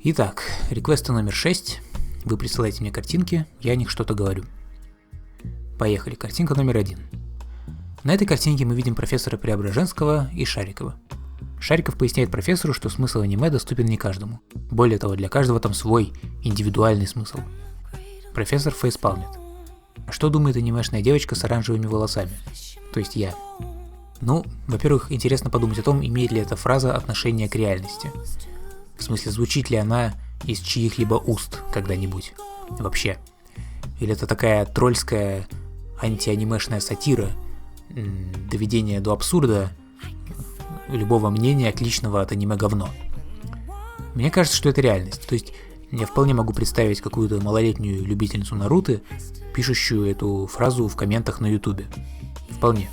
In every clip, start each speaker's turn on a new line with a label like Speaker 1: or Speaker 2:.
Speaker 1: Итак, реквест номер 6. Вы присылаете мне картинки, я о них что-то говорю. Поехали, картинка номер 1. На этой картинке мы видим профессора Преображенского и Шарикова. Шариков поясняет профессору, что смысл аниме доступен не каждому. Более того, для каждого там свой, индивидуальный смысл. Профессор фейспалмит. А что думает анимешная девочка с оранжевыми волосами? То есть я. Ну, во-первых, интересно подумать о том, имеет ли эта фраза отношение к реальности. В смысле, звучит ли она из чьих-либо уст когда-нибудь? Вообще. Или это такая тролльская антианимешная сатира, доведение до абсурда любого мнения, отличного от аниме говно. Мне кажется, что это реальность. То есть я вполне могу представить какую-то малолетнюю любительницу Наруто, пишущую эту фразу в комментах на ютубе. Вполне.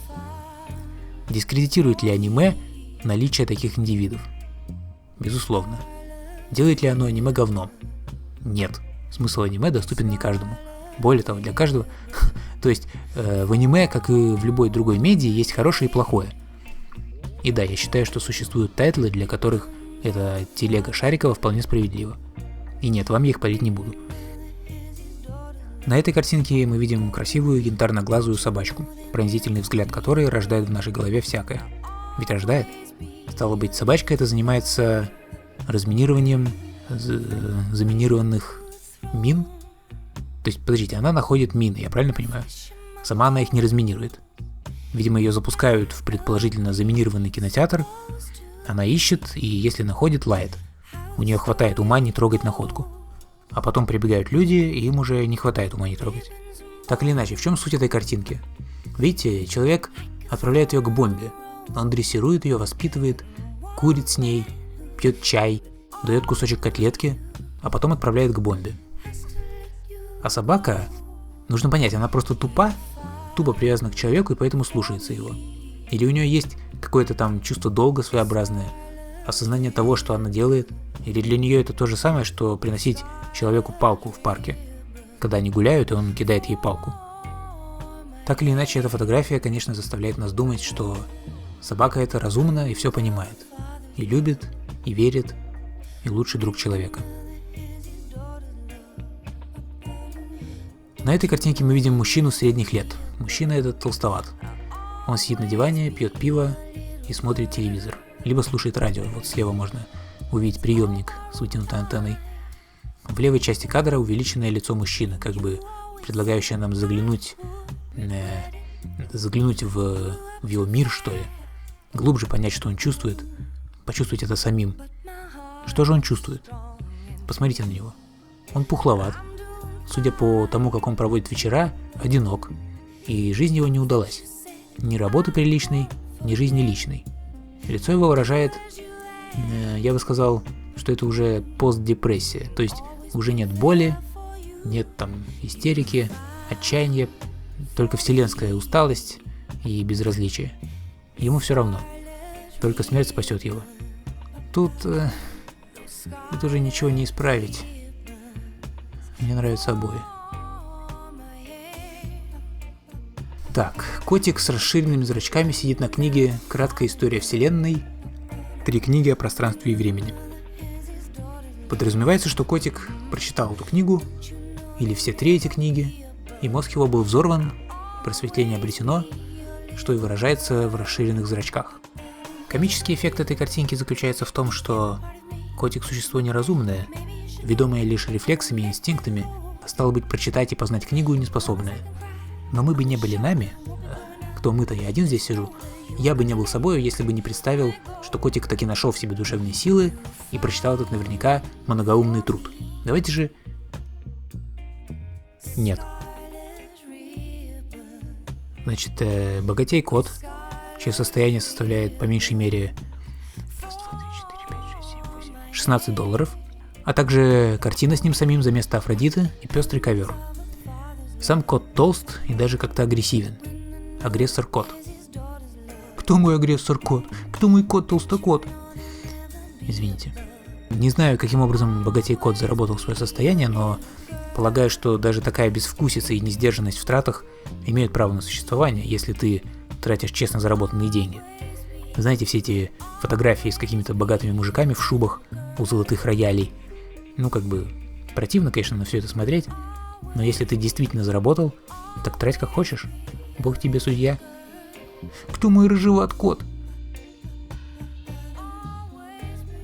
Speaker 1: Дискредитирует ли аниме наличие таких индивидов? Безусловно. Делает ли оно аниме говном? Нет. Смысл аниме доступен не каждому. Более того, для каждого... То есть в аниме, как и в любой другой медиа, есть хорошее и плохое. И да, я считаю, что существуют тайтлы, для которых эта телега Шарикова вполне справедлива. И нет, вам я их палить не буду. На этой картинке мы видим красивую янтарно-глазую собачку, пронзительный взгляд которой рождает в нашей голове всякое. Ведь рождает. Стало быть, собачка эта занимается разминированием заминированных мин. То есть, подождите, она находит мины, я правильно понимаю? Сама она их не разминирует. Видимо, ее запускают в предположительно заминированный кинотеатр, она ищет, и если находит, лает. У нее хватает ума не трогать находку. А потом прибегают люди, и им уже не хватает ума не трогать. Так или иначе, в чем суть этой картинки? Видите, человек отправляет ее к бомбе. Он дрессирует ее, воспитывает, курит с ней, пьет чай, дает кусочек котлетки, а потом отправляет к бомбе. А собака, нужно понять, она просто тупо привязана к человеку и поэтому слушается его. Или у нее есть какое-то там чувство долга своеобразное, осознание того, что она делает, или для нее это то же самое, что приносить человеку палку в парке, когда они гуляют, и он кидает ей палку. Так или иначе, эта фотография, конечно, заставляет нас думать, что собака эта разумна и все понимает, и любит, и верит, и лучший друг человека. На этой картинке мы видим мужчину средних лет. Мужчина этот толстоват. Он сидит на диване, пьет пиво и смотрит телевизор. Либо слушает радио. Вот слева можно увидеть приемник с вытянутой антенной. В левой части кадра увеличенное лицо мужчины, как бы предлагающее нам заглянуть в его мир, что ли. Глубже понять, что он чувствует. Почувствовать это самим. Что же он чувствует? Посмотрите на него. Он пухловат. Судя по тому, как он проводит вечера, одинок. И жизнь его не удалась. Ни работы приличной, ни жизни личной. Лицо его выражает, я бы сказал, что это уже постдепрессия. То есть уже нет боли, нет там истерики, отчаяния, только вселенская усталость и безразличие. Ему все равно. Только смерть спасет его. Тут уже ничего не исправить. Мне нравятся обои. Так, котик с расширенными зрачками сидит на книге «Краткая история вселенной. 3 книги о пространстве и времени». Подразумевается, что котик прочитал эту книгу, или все 3 эти книги, и мозг его был взорван, просветление обретено, что и выражается в расширенных зрачках. Комический эффект этой картинки заключается в том, что котик – существо неразумное, ведомое лишь рефлексами и инстинктами, а стало быть, прочитать и познать книгу неспособное. Но мы бы не были нами, кто мы-то, я один здесь сижу, я бы не был собой, если бы не представил, что котик таки нашел в себе душевные силы и прочитал этот наверняка многоумный труд. Давайте же... Нет. Значит, богатей кот, чье состояние составляет по меньшей мере $16, а также картина с ним самим за место Афродиты и пестрый ковер. Сам кот толст и даже как-то агрессивен. Агрессор-кот. Кто мой агрессор-кот? Кто мой кот-толстокот? Извините. Не знаю, каким образом богатей-кот заработал свое состояние, но полагаю, что даже такая безвкусица и несдержанность в тратах имеют право на существование, если ты тратишь честно заработанные деньги. Знаете, все эти фотографии с какими-то богатыми мужиками в шубах у золотых роялей, Противно, конечно, на все это смотреть, но если ты действительно заработал, так трать как хочешь. Бог тебе судья. Кто мой рыжеват кот?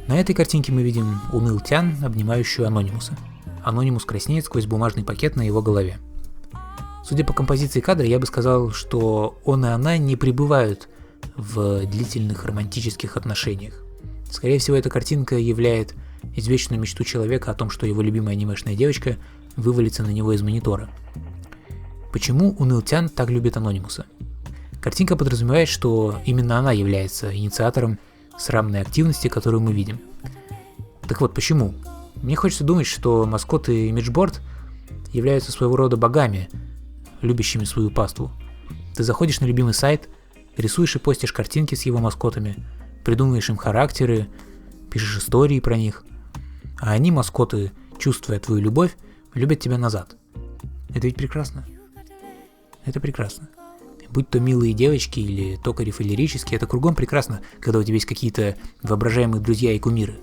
Speaker 1: На этой картинке мы видим Уныл-тян, обнимающую Анонимуса. Анонимус краснеет сквозь бумажный пакет на его голове. Судя по композиции кадра, я бы сказал, что он и она не пребывают в длительных романтических отношениях. Скорее всего, эта картинка являет извечную мечту человека о том, что его любимая анимешная девочка вывалится на него из монитора. Почему Уныл-тян так любит Анонимуса? Картинка подразумевает, что именно она является инициатором срамной активности, которую мы видим. Так вот, почему? Мне хочется думать, что маскоты Imageboard являются своего рода богами, любящими свою паству. Ты заходишь на любимый сайт, рисуешь и постишь картинки с его маскотами, придумываешь им характеры, пишешь истории про них, а они, маскоты, чувствуя твою любовь, любят тебя назад. Это ведь прекрасно. Это прекрасно. Будь то милые девочки или токарев или лирические, это кругом прекрасно, когда у тебя есть какие-то воображаемые друзья и кумиры.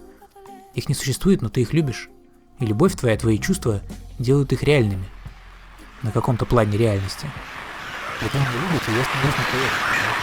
Speaker 1: Их не существует, но ты их любишь. И любовь твоя, твои чувства делают их реальными. На каком-то плане реальности. Это не любите, я становлюсь настоящим.